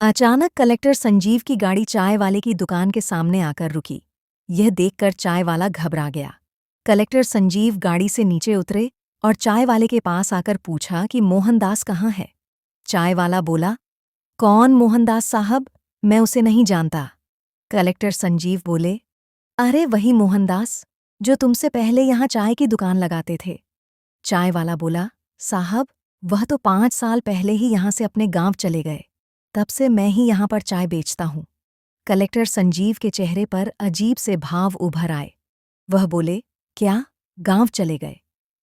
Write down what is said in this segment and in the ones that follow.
अचानक कलेक्टर संजीव की गाड़ी चाय वाले की दुकान के सामने आकर रुकी। यह देखकर चाय वाला घबरा गया। कलेक्टर संजीव गाड़ी से नीचे उतरे और चाय वाले के पास आकर पूछा कि मोहनदास कहाँ है। चाय वाला बोला, कौन मोहनदास साहब, मैं उसे नहीं जानता। कलेक्टर संजीव बोले, अरे वही मोहनदास जो तुमसे पहले यहाँ चाय की दुकान लगाते थे। चाय वाला बोला, साहब वह तो 5 साल पहले ही यहाँ से अपने गांव चले गए। तब से मैं ही यहाँ पर चाय बेचता हूँ। कलेक्टर संजीव के चेहरे पर अजीब से भाव उभर आए। वह बोले, क्या गांव चले गए?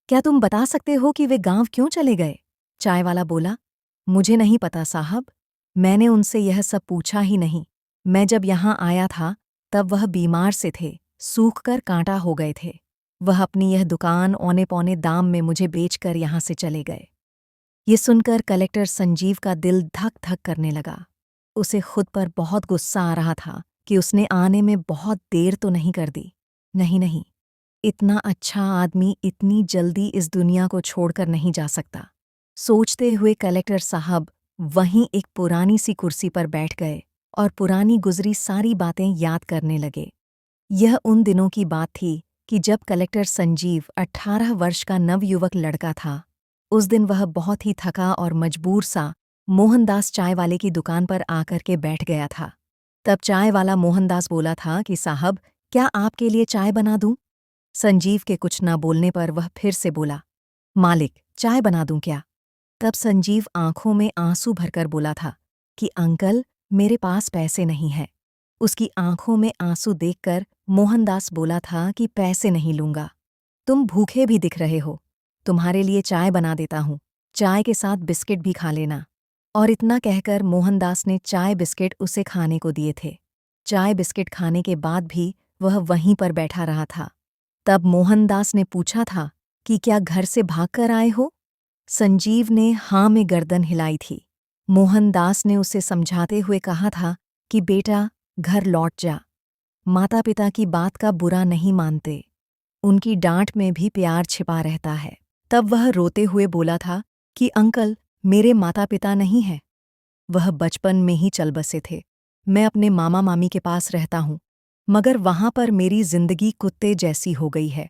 क्या तुम बता सकते हो कि वे गांव क्यों चले गए? चाय वाला बोला, मुझे नहीं पता साहब, मैंने उनसे यह सब पूछा ही नहीं। मैं जब यहाँ आया था तब वह बीमार से थे, सूख कर कांटा हो गए थे। वह अपनी यह दुकान औने पौने दाम में मुझे बेचकर यहाँ से चले गए। ये सुनकर कलेक्टर संजीव का दिल धक धक करने लगा। उसे खुद पर बहुत गुस्सा आ रहा था कि उसने आने में बहुत देर तो नहीं कर दी। नहीं, इतना अच्छा आदमी इतनी जल्दी इस दुनिया को छोड़कर नहीं जा सकता। सोचते हुए कलेक्टर साहब वहीं एक पुरानी सी कुर्सी पर बैठ गए और पुरानी गुजरी सारी बातें याद करने लगे। यह उन दिनों की बात थी कि जब कलेक्टर संजीव 18 वर्ष का नवयुवक लड़का था। उस दिन वह बहुत ही थका और मजबूर सा मोहनदास चाय वाले की दुकान पर आकर के बैठ गया था। तब चाय वाला मोहनदास बोला था कि साहब, क्या आपके लिए चाय बना दूं? संजीव के कुछ न बोलने पर वह फिर से बोला, मालिक चाय बना दूं क्या? तब संजीव आंखों में आंसू भरकर बोला था कि अंकल, मेरे पास पैसे नहीं है। उसकी आंखों में आंसू देखकर मोहनदास बोला था कि पैसे नहीं लूंगा। तुम भूखे भी दिख रहे हो, तुम्हारे लिए चाय बना देता हूँ, चाय के साथ बिस्किट भी खा लेना। और इतना कहकर मोहनदास ने चाय बिस्किट उसे खाने को दिए थे। चाय बिस्किट खाने के बाद भी वह वहीं पर बैठा रहा था। तब मोहनदास ने पूछा था कि क्या घर से भागकर आए हो? संजीव ने हाँ में गर्दन हिलाई थी। मोहनदास ने उसे समझाते हुए कहा था कि बेटा, घर लौट जा। माता पिता की बात का बुरा नहीं मानते, उनकी डांट में भी प्यार छिपा रहता है। तब वह रोते हुए बोला था कि अंकल, मेरे माता पिता नहीं हैं। वह बचपन में ही चल बसे थे। मैं अपने मामा मामी के पास रहता हूँ, मगर वहाँ पर मेरी जिंदगी कुत्ते जैसी हो गई है।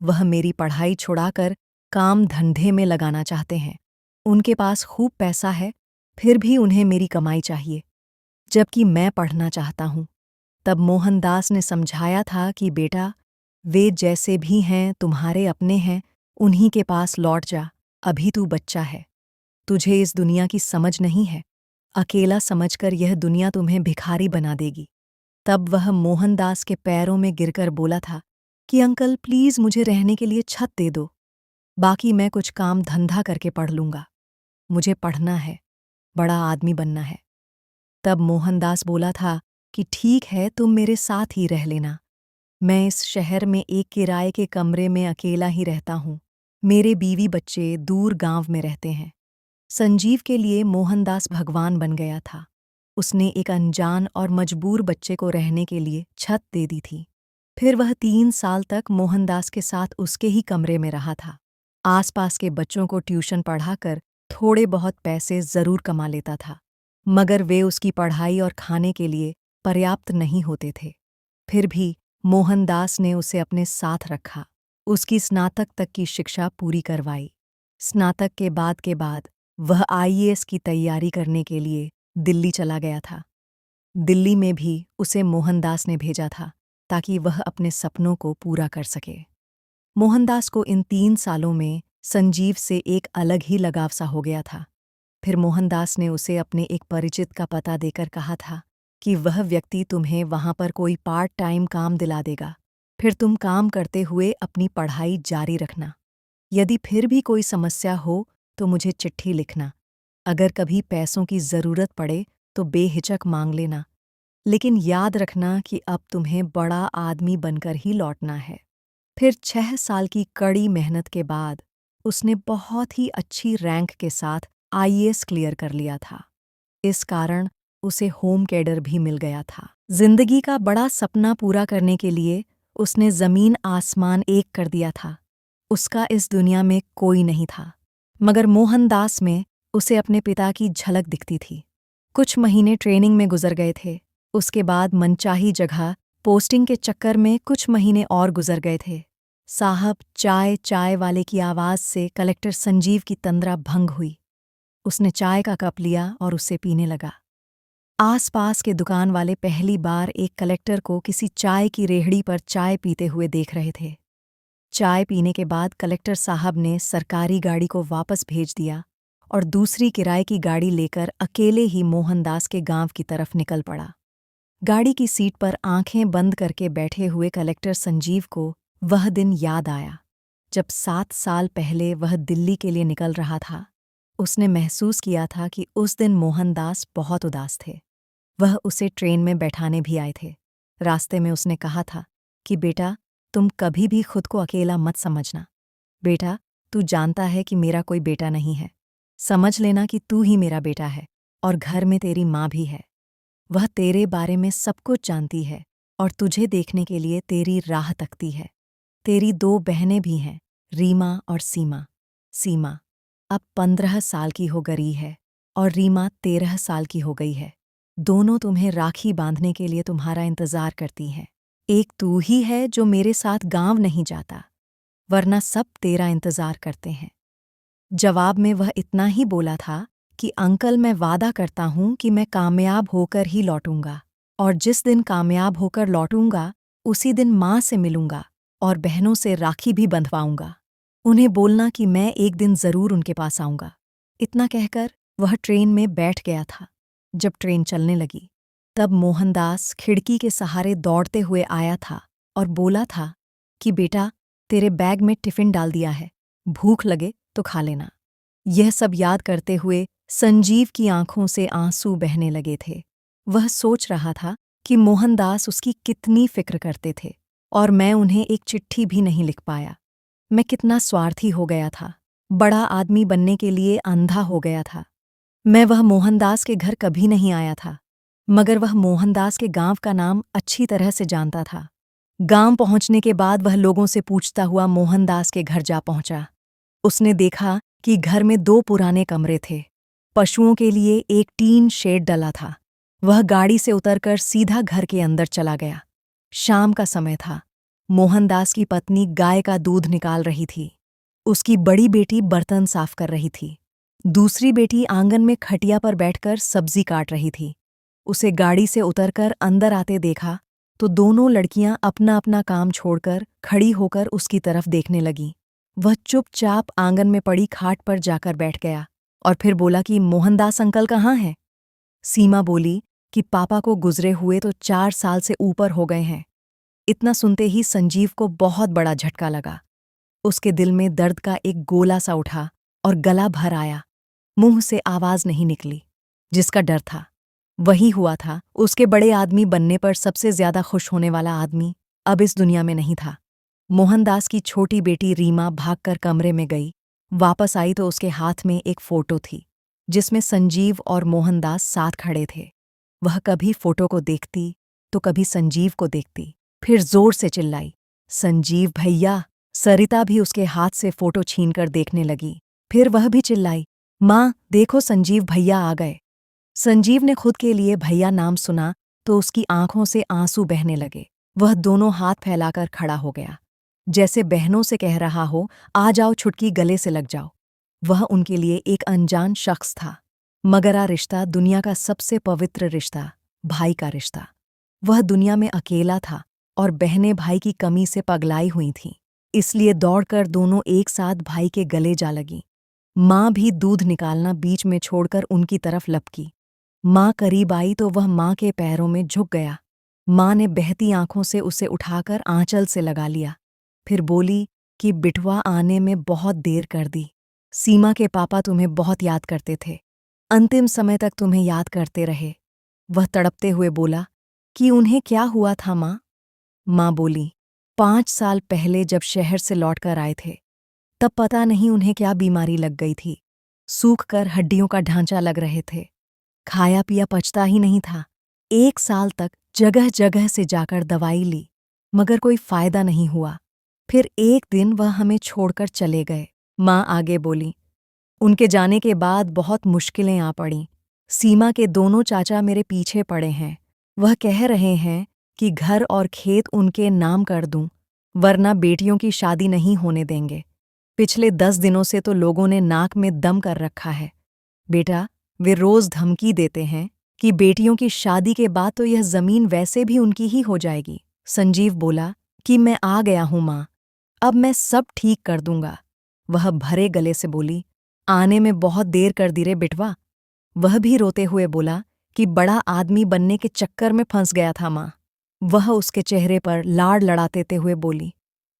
वह मेरी पढ़ाई छुड़ाकर काम धंधे में लगाना चाहते हैं। उनके पास खूब पैसा है, फिर भी उन्हें मेरी कमाई चाहिए, जबकि मैं पढ़ना चाहता हूँ। तब मोहनदास ने समझाया था कि बेटा, वे जैसे भी हैं तुम्हारे अपने हैं, उन्हीं के पास लौट जा। अभी तू बच्चा है, तुझे इस दुनिया की समझ नहीं है। अकेला समझकर यह दुनिया तुम्हें भिखारी बना देगी। तब वह मोहनदास के पैरों में गिरकर बोला था कि अंकल प्लीज मुझे रहने के लिए छत दे दो, बाकी मैं कुछ काम धंधा करके पढ़ लूंगा। मुझे पढ़ना है, बड़ा आदमी बनना है। तब मोहनदास बोला था कि ठीक है, तुम मेरे साथ ही रह लेना। मैं इस शहर में एक किराए के कमरे में अकेला ही रहता हूँ। मेरे बीवी बच्चे दूर गांव में रहते हैं। संजीव के लिए मोहनदास भगवान बन गया था। उसने एक अनजान और मजबूर बच्चे को रहने के लिए छत दे दी थी। फिर वह 3 साल तक मोहनदास के साथ उसके ही कमरे में रहा था। आसपास के बच्चों को ट्यूशन पढ़ाकर थोड़े बहुत पैसे जरूर कमा लेता था, मगर वे उसकी पढ़ाई और खाने के लिए पर्याप्त नहीं होते थे। फिर भी मोहनदास ने उसे अपने साथ रखा, उसकी स्नातक तक की शिक्षा पूरी करवाई। स्नातक के बाद वह आईएएस की तैयारी करने के लिए दिल्ली चला गया था। दिल्ली में भी उसे मोहनदास ने भेजा था ताकि वह अपने सपनों को पूरा कर सके। मोहनदास को इन 3 सालों में संजीव से एक अलग ही लगाव सा हो गया था। फिर मोहनदास ने उसे अपने एक परिचित का पता देकर कहा था कि वह व्यक्ति तुम्हें वहाँ पर कोई पार्ट टाइम काम दिला देगा। फिर तुम काम करते हुए अपनी पढ़ाई जारी रखना। यदि फिर भी कोई समस्या हो तो मुझे चिट्ठी लिखना। अगर कभी पैसों की ज़रूरत पड़े तो बेहिचक मांग लेना, लेकिन याद रखना कि अब तुम्हें बड़ा आदमी बनकर ही लौटना है। फिर 6 साल की कड़ी मेहनत के बाद उसने बहुत ही अच्छी रैंक के साथ आईएएस क्लियर कर लिया था। इस कारण उसे होम कैडर भी मिल गया था। जिंदगी का बड़ा सपना पूरा करने के लिए उसने जमीन आसमान एक कर दिया था। उसका इस दुनिया में कोई नहीं था, मगर मोहनदास में उसे अपने पिता की झलक दिखती थी। कुछ महीने ट्रेनिंग में गुजर गए थे। उसके बाद मनचाही जगह पोस्टिंग के चक्कर में कुछ महीने और गुजर गए थे। साहब, चाय चाय वाले की आवाज़ से कलेक्टर संजीव की तंद्रा भंग हुई। उसने चाय का कप लिया और उसे पीने लगा। आसपास के दुकान वाले पहली बार एक कलेक्टर को किसी चाय की रेहड़ी पर चाय पीते हुए देख रहे थे। चाय पीने के बाद कलेक्टर साहब ने सरकारी गाड़ी को वापस भेज दिया और दूसरी किराए की गाड़ी लेकर अकेले ही मोहनदास के गांव की तरफ निकल पड़ा। गाड़ी की सीट पर आंखें बंद करके बैठे हुए कलेक्टर संजीव को वह दिन याद आया जब 7 साल पहले वह दिल्ली के लिए निकल रहा था। उसने महसूस किया था कि उस दिन मोहनदास बहुत उदास थे। वह उसे ट्रेन में बैठाने भी आए थे। रास्ते में उसने कहा था कि बेटा, तुम कभी भी खुद को अकेला मत समझना। बेटा, तू जानता है कि मेरा कोई बेटा नहीं है। समझ लेना कि तू ही मेरा बेटा है और घर में तेरी माँ भी है। वह तेरे बारे में सब कुछ जानती है और तुझे देखने के लिए तेरी राह तकती है। तेरी 2 बहनें भी हैं, रीमा और सीमा। सीमा अब 15 साल की हो गई है और रीमा 13 साल की हो गई है। दोनों तुम्हें राखी बांधने के लिए तुम्हारा इंतजार करती हैं। एक तू ही है जो मेरे साथ गांव नहीं जाता, वरना सब तेरा इंतजार करते हैं। जवाब में वह इतना ही बोला था कि अंकल, मैं वादा करता हूं कि मैं कामयाब होकर ही लौटूंगा और जिस दिन कामयाब होकर लौटूंगा उसी दिन माँ से मिलूंगा और बहनों से राखी भी बंधवाऊंगा। उन्हें बोलना कि मैं एक दिन जरूर उनके पास आऊंगा। इतना कहकर वह ट्रेन में बैठ गया था। जब ट्रेन चलने लगी तब मोहनदास खिड़की के सहारे दौड़ते हुए आया था और बोला था कि बेटा, तेरे बैग में टिफिन डाल दिया है, भूख लगे तो खा लेना। यह सब याद करते हुए संजीव की आंखों से आंसू बहने लगे थे। वह सोच रहा था कि मोहनदास उसकी कितनी फिक्र करते थे और मैं उन्हें एक चिट्ठी भी नहीं लिख पाया। मैं कितना स्वार्थी हो गया था, बड़ा आदमी बनने के लिए अंधा हो गया था। मैं वह मोहनदास के घर कभी नहीं आया था, मगर वह मोहनदास के गांव का नाम अच्छी तरह से जानता था। गांव पहुंचने के बाद वह लोगों से पूछता हुआ मोहनदास के घर जा पहुंचा। उसने देखा कि घर में 2 पुराने कमरे थे। पशुओं के लिए एक टीन शेड डला था। वह गाड़ी से उतरकर सीधा घर के अंदर चला गया। शाम का समय था। मोहनदास की पत्नी गाय का दूध निकाल रही थी। उसकी बड़ी बेटी बर्तन साफ कर रही थी। दूसरी बेटी आंगन में खटिया पर बैठकर सब्जी काट रही थी। उसे गाड़ी से उतरकर अंदर आते देखा तो दोनों लड़कियां अपना अपना काम छोड़कर खड़ी होकर उसकी तरफ देखने लगीं। वह चुपचाप आंगन में पड़ी खाट पर जाकर बैठ गया और फिर बोला कि मोहनदास अंकल कहाँ हैं? सीमा बोली कि पापा को गुजरे हुए तो 4 साल से ऊपर हो गए हैं। इतना सुनते ही संजीव को बहुत बड़ा झटका लगा। उसके दिल में दर्द का एक गोला सा उठा और गला भर आया। मुंह से आवाज नहीं निकली। जिसका डर था वही हुआ था। उसके बड़े आदमी बनने पर सबसे ज्यादा खुश होने वाला आदमी अब इस दुनिया में नहीं था। मोहनदास की छोटी बेटी रीमा भागकर कमरे में गई। वापस आई तो उसके हाथ में एक फोटो थी जिसमें संजीव और मोहनदास साथ खड़े थे। वह कभी फोटो को देखती तो कभी संजीव को देखती, फिर जोर से चिल्लाई, संजीव भैया। सरिता भी उसके हाथ से फोटो छीनकर देखने लगी। फिर वह भी चिल्लाई, माँ देखो, संजीव भैया आ गए। संजीव ने खुद के लिए भैया नाम सुना तो उसकी आंखों से आंसू बहने लगे। वह दोनों हाथ फैलाकर खड़ा हो गया, जैसे बहनों से कह रहा हो, आ जाओ छुटकी, गले से लग जाओ। वह उनके लिए एक अनजान शख्स था, मगर आ रिश्ता दुनिया का सबसे पवित्र रिश्ता, भाई का रिश्ता। वह दुनिया में अकेला था और बहनें भाई की कमी से पगलाई हुई थीं। इसलिए दौड़कर दोनों एक साथ भाई के गले जा लगीं। माँ भी दूध निकालना बीच में छोड़कर उनकी तरफ लपकी। माँ करीब आई तो वह माँ के पैरों में झुक गया। माँ ने बहती आंखों से उसे उठाकर आंचल से लगा लिया, फिर बोली कि बिटवा, आने में बहुत देर कर दी। सीमा के पापा तुम्हें बहुत याद करते थे, अंतिम समय तक तुम्हें याद करते रहे। वह तड़पते हुए बोला कि उन्हें क्या हुआ था माँ? माँ बोली, 5 साल पहले जब शहर से लौटकर आए थे तब पता नहीं उन्हें क्या बीमारी लग गई थी। सूख कर हड्डियों का ढांचा लग रहे थे। खाया पिया पचता ही नहीं था। 1 साल तक जगह जगह से जाकर दवाई ली, मगर कोई फायदा नहीं हुआ। फिर एक दिन वह हमें छोड़कर चले गए। माँ आगे बोली, उनके जाने के बाद बहुत मुश्किलें आ पड़ीं। सीमा के दोनों चाचा मेरे पीछे पड़े हैं। वह कह रहे हैं कि घर और खेत उनके नाम कर दूं, वरना बेटियों की शादी नहीं होने देंगे। पिछले 10 दिनों से तो लोगों ने नाक में दम कर रखा है। बेटा, वे रोज धमकी देते हैं कि बेटियों की शादी के बाद तो यह जमीन वैसे भी उनकी ही हो जाएगी। संजीव बोला कि मैं आ गया हूं माँ, अब मैं सब ठीक कर दूंगा। वह भरे गले से बोली, आने में बहुत देर कर दी रे बिटवा। वह भी रोते हुए बोला कि बड़ा आदमी बनने के चक्कर में फंस गया था माँ। वह उसके चेहरे पर लाड़ लड़ाते हुए बोली,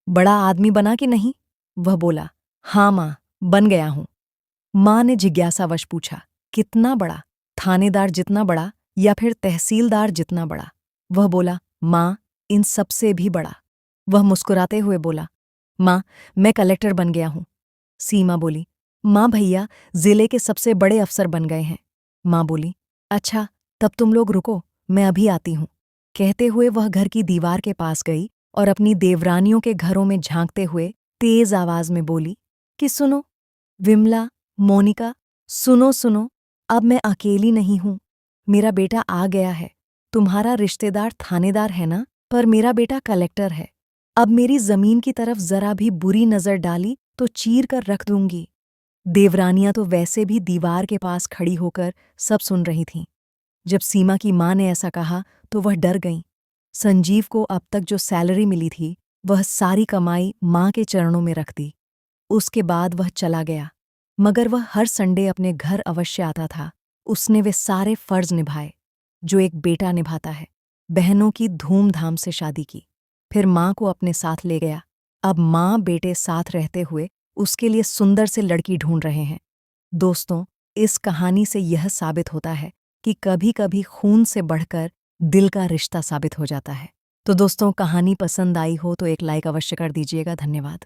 बड़ा आदमी बना कि नहीं? वह बोला, हाँ माँ, बन गया हूं। माँ ने जिज्ञासावश पूछा, कितना बड़ा? थानेदार जितना बड़ा या फिर तहसीलदार जितना बड़ा? वह बोला, माँ, इन सबसे भी बड़ा। वह मुस्कुराते हुए बोला, माँ, मैं कलेक्टर बन गया हूं। सीमा बोली, माँ भैया जिले के सबसे बड़े अफसर बन गए हैं। माँ बोली, अच्छा, तब तुम लोग रुको, मैं अभी आती हूं। कहते हुए वह घर की दीवार के पास गई और अपनी देवरानियों के घरों में झांकते हुए तेज आवाज में बोली कि सुनो विमला, मोनिका, सुनो सुनो, अब मैं अकेली नहीं हूं। मेरा बेटा आ गया है। तुम्हारा रिश्तेदार थानेदार है ना, पर मेरा बेटा कलेक्टर है। अब मेरी जमीन की तरफ जरा भी बुरी नजर डाली तो चीर कर रख दूंगी। देवरानियां तो वैसे भी दीवार के पास खड़ी होकर सब सुन रही थीं। जब सीमा की माँ ने ऐसा कहा तो वह डर गईं। संजीव को अब तक जो सैलरी मिली थी, वह सारी कमाई माँ के चरणों में रख दी। उसके बाद वह चला गया, मगर वह हर संडे अपने घर अवश्य आता था। उसने वे सारे फर्ज निभाए जो एक बेटा निभाता है। बहनों की धूमधाम से शादी की, फिर माँ को अपने साथ ले गया। अब माँ बेटे साथ रहते हुए उसके लिए सुंदर से लड़की ढूंढ रहे हैं। दोस्तों, इस कहानी से यह साबित होता है कि कभी-कभी खून से बढ़कर दिल का रिश्ता साबित हो जाता है। तो दोस्तों, कहानी पसंद आई हो तो एक लाइक अवश्य कर दीजिएगा। धन्यवाद।